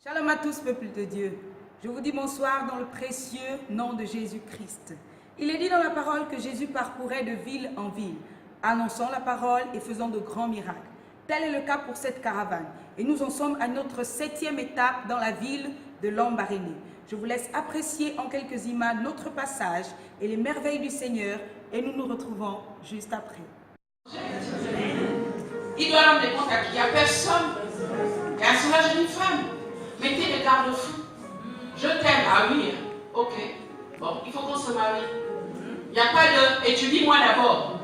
Shalom à tous, peuple de Dieu. Je vous dis bonsoir dans le précieux nom de Jésus-Christ. Il est dit dans la parole que Jésus parcourait de ville en ville, annonçant la parole et faisant de grands miracles. Tel est le cas pour cette caravane. Et nous en sommes à notre 7e étape dans la ville de Lambaréné. Je vous laisse apprécier en quelques images notre passage et les merveilles du Seigneur et nous nous retrouvons juste après. Il doit rendre compte à qui? Il n'y a personne. Il y a un seul jeune femme. Mettez des garde-fous. Je t'aime. Ah oui. Ok. Bon, il faut qu'on se marie. Il n'y a pas de... Étudie-moi d'abord.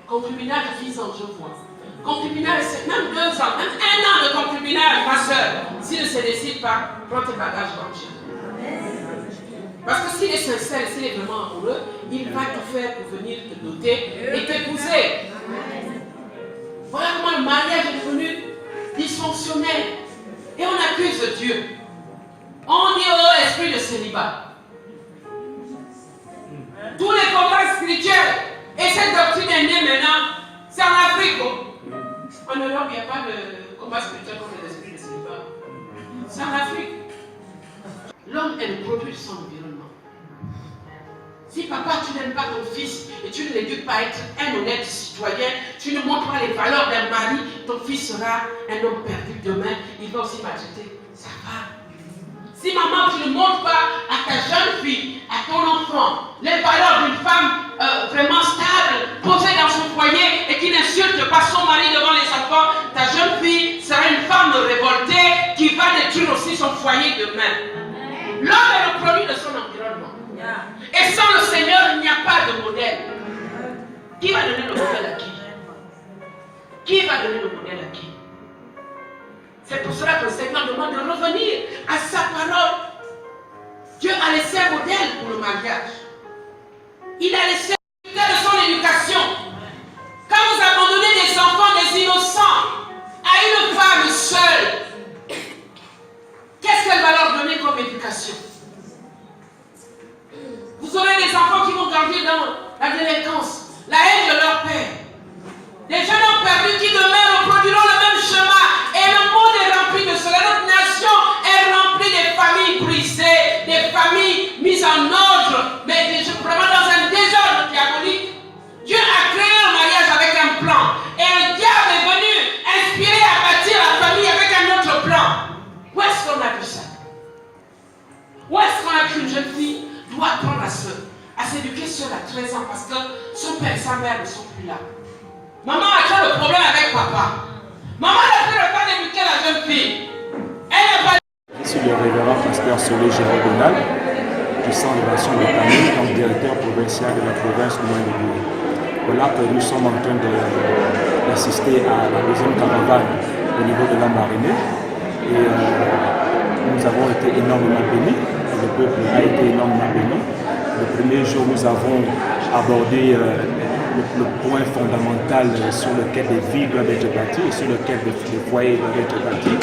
Concubinage, 10 ans, je vois. Concubinage, c'est même 2 ans, même 1 an de concubinage, ma soeur. S'il ne se décide pas, prends tes bagages comme Dieu. Parce que s'il est sincère, s'il est vraiment amoureux, il va tout faire pour venir te doter et t'épouser. Voilà comment le mariage est devenu dysfonctionnel. Et on accuse Dieu. On dit oh esprit de célibat. Tous les combats spirituels et cette doctrine est née maintenant, c'est en Afrique. En Europe, il n'y a pas de combat spirituel contre l'esprit de célibat. C'est en Afrique. L'homme est le produit de son environnement. Si papa, tu n'aimes pas ton fils et tu ne l'éduques pas à être un honnête citoyen, tu ne montres pas les valeurs d'un mari, ton fils sera un homme perdu demain, il va aussi maltraiter. Ça va. Si maman, tu ne montres pas à ta jeune fille, à ton enfant, les valeurs d'une femme vraiment stable, posée dans son foyer et qui n'insulte pas son mari devant les enfants, ta jeune fille sera une femme révoltée qui va détruire aussi son foyer demain. L'homme est le produit de son environnement. Et sans le Seigneur, il n'y a pas de modèle. Qui va donner le modèle à qui? Qui va donner le modèle à qui? C'est pour cela que le Seigneur demande de revenir à sa parole. Dieu a laissé un modèle pour le mariage. Il a laissé un modèle de son éducation. Quand vous abandonnez des enfants, des innocents, à une femme seule, qu'est-ce qu'elle va leur donner comme éducation? Vous aurez des enfants qui vont grandir dans la délinquance, la haine de leur père. Des jeunes hommes perdus qui demain reproduiront le même schéma. Et le monde est rempli de cela. Notre nation est remplie des familles brisées, des familles mises en ordre, mais vraiment dans un désordre diabolique. Dieu a créé un mariage avec un plan. Et le diable est venu inspirer à bâtir la famille avec un autre plan. Où est-ce qu'on a vu ça? Où est-ce qu'on a vu une jeune fille doit apprendre à s'éduquer seule à 13 ans parce que son père et sa mère ne sont plus là. Maman a toujours le problème avec papa. Maman n'a plus le temps d'éduquer la jeune fille. Elle n'est pas... Je suis le révérend pasteur Solé Gérard Donald, du centre de relations de famille, comme directeur provincial de la province de Moyen-Louis. Voilà que nous sommes en train d'assister à la deuxième caravane au niveau de Lambaréné. Et nous avons été énormément bénis. Le peuple a été énormément béni. Le premier jour, nous avons abordé le point fondamental sur lequel les vies doivent être bâties et sur lequel les foyers doivent être bâtis.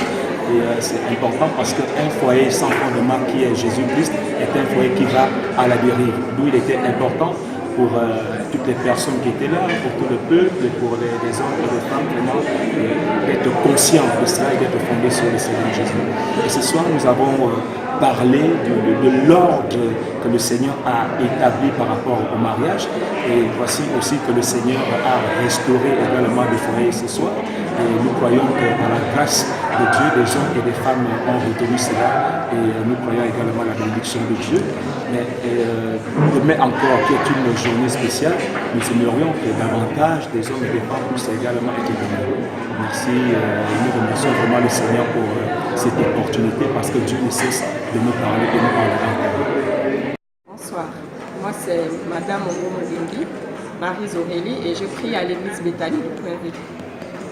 Et c'est important parce qu'un foyer sans fondement qui est Jésus-Christ est un foyer qui va à la dérive. D'où il était important pour toutes les personnes qui étaient là, pour tout le peuple, pour les hommes et les femmes, vraiment, d'être conscients de cela et d'être fondés sur le Seigneur Jésus. Et ce soir, nous avons parlé de l'ordre que le Seigneur a établi par rapport au mariage. Et voici aussi que le Seigneur a restauré également des foyers ce soir. Et nous croyons que par la grâce de Dieu, des hommes et des femmes ont retenu cela. Et nous croyons également la bénédiction de Dieu. Mais demain encore, qui est une journée spéciale, nous aimerions que davantage des hommes et des femmes puissent également être bénis. Merci. Nous remercions vraiment le Seigneur pour cette opportunité parce que Dieu ne cesse de nous parler et nous parler encore. Bonsoir, moi c'est Madame Ongomo-Dingui, Marie-Aurélie, et je prie à l'église Béthanie de Point-Ville.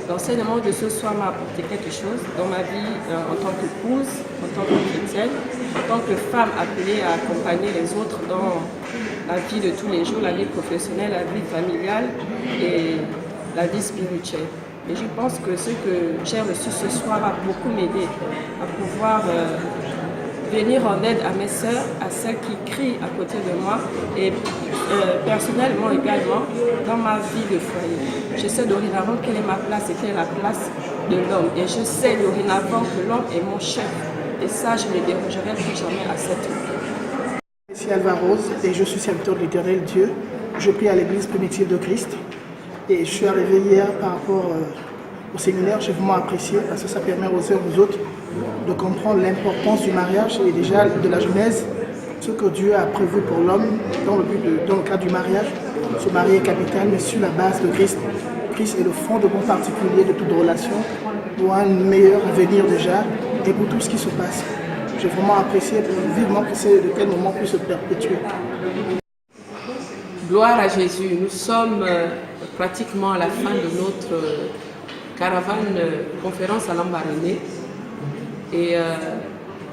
L'enseignement de ce soir m'a apporté quelque chose dans ma vie en tant qu'épouse, en tant que chrétienne, en tant que femme appelée à accompagner les autres dans la vie de tous les jours, la vie professionnelle, la vie familiale et la vie spirituelle. Et je pense que ce que j'ai reçu ce soir va beaucoup m'aider à pouvoir venir en aide à mes sœurs, à celles qui crient à côté de moi et personnellement également dans ma vie de foyer. Je sais dorénavant quelle est ma place et quelle est la place de l'homme. Et je sais dorénavant que l'homme est mon chef. Et ça, je ne dérogerai plus jamais à cette vie. Je suis Alva Rose et je suis serviteur de l'Éternel Dieu. Je prie à l'église primitive de Christ. Et je suis arrivé hier par rapport au séminaire. J'ai vraiment apprécié parce que ça permet aux uns et aux autres de comprendre l'importance du mariage et déjà de la Genèse, ce que Dieu a prévu pour l'homme dans le cadre du mariage. Se marier est capital, mais sur la base de Christ. Christ est le fondement particulier de toute relation pour un meilleur avenir déjà et pour tout ce qui se passe. J'ai vraiment apprécié vivement que de tel moment puisse se perpétuer. Gloire à Jésus. Nous sommes pratiquement à la fin de notre caravane conférence à Lambaréné. Et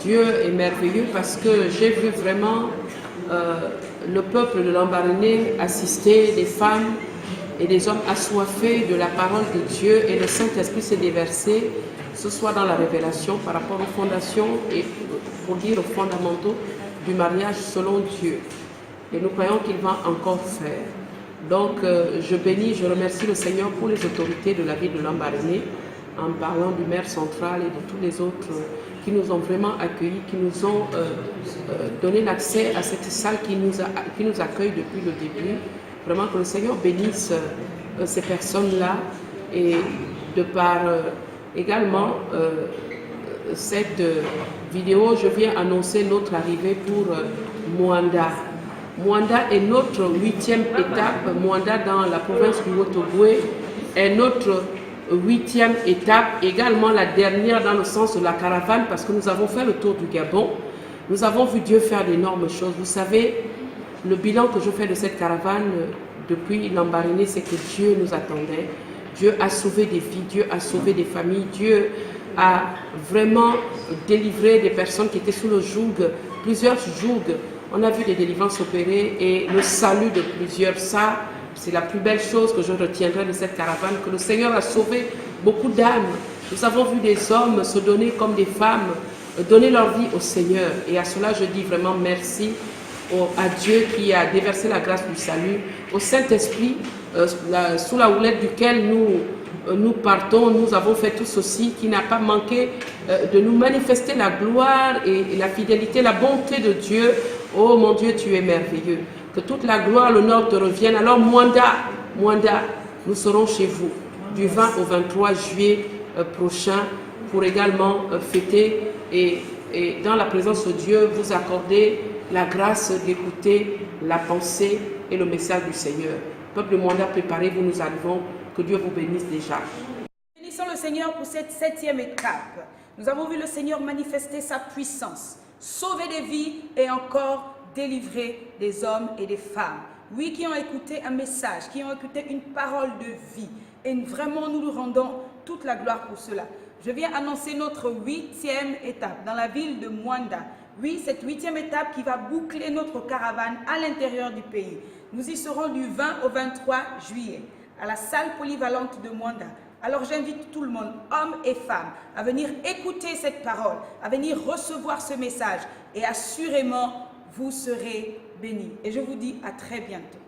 Dieu est merveilleux parce que j'ai vu vraiment le peuple de Lambaréné assister, des femmes et des hommes assoiffés de la parole de Dieu, et le Saint-Esprit s'est déversé, ce soit dans la révélation par rapport aux fondations et pour dire aux fondamentaux du mariage selon Dieu. Et nous croyons qu'il va encore faire. Donc je bénis, je remercie le Seigneur pour les autorités de la ville de Lambaréné, en parlant du maire central et de tous les autres qui nous ont vraiment accueillis, qui nous ont donné l'accès à cette salle qui nous accueille depuis le début. Vraiment que le Seigneur bénisse ces personnes-là, et de par également cette vidéo, je viens annoncer notre arrivée pour Mwanda. Mwanda est notre 8e étape. Mwanda dans la province du Haut-Ogooué est notre 8e étape, également la dernière dans le sens de la caravane, parce que nous avons fait le tour du Gabon. Nous avons vu Dieu faire d'énormes choses. Vous savez, le bilan que je fais de cette caravane depuis Lambaréné, c'est que Dieu nous attendait. Dieu a sauvé des vies, Dieu a sauvé des familles, Dieu a vraiment délivré des personnes qui étaient sous le joug, plusieurs jougs. On a vu des délivrances opérées et le salut de plusieurs. Ça, c'est la plus belle chose que je retiendrai de cette caravane, que le Seigneur a sauvé beaucoup d'âmes. Nous avons vu des hommes se donner comme des femmes, donner leur vie au Seigneur. Et à cela, je dis vraiment merci à Dieu qui a déversé la grâce du salut, au Saint-Esprit, sous la houlette duquel nous partons. Nous avons fait tout ceci, qui n'a pas manqué de nous manifester la gloire et la fidélité, la bonté de Dieu. Oh mon Dieu, tu es merveilleux. Que toute la gloire, l'honneur te revienne. Alors Mwanda, nous serons chez vous du 20 au 23 juillet prochain pour également fêter et dans la présence de Dieu vous accorder la grâce d'écouter la pensée et le message du Seigneur. Peuple de Mwanda, préparez-vous, nous arrivons. Que Dieu vous bénisse déjà. Bénissons le Seigneur pour cette 7e étape. Nous avons vu le Seigneur manifester sa puissance, sauver des vies et encore délivrer des hommes et des femmes. Oui, qui ont écouté un message, qui ont écouté une parole de vie. Et vraiment, nous lui rendons toute la gloire pour cela. Je viens annoncer notre 8e étape dans la ville de Mwanda. Oui, cette 8e étape qui va boucler notre caravane à l'intérieur du pays. Nous y serons du 20 au 23 juillet à la salle polyvalente de Mwanda. Alors j'invite tout le monde, hommes et femmes, à venir écouter cette parole, à venir recevoir ce message et assurément, vous serez bénis. Et je vous dis à très bientôt.